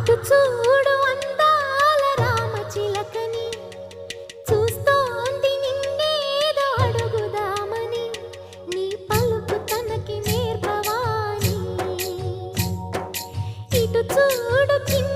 అటు చూడు అందాల రామచిలకని, చూస్తోంది నిన్నేదో అడుగుదామని, నీ పలుకు తనకి నేర్పవాని. ఇటు చూడు చిన్న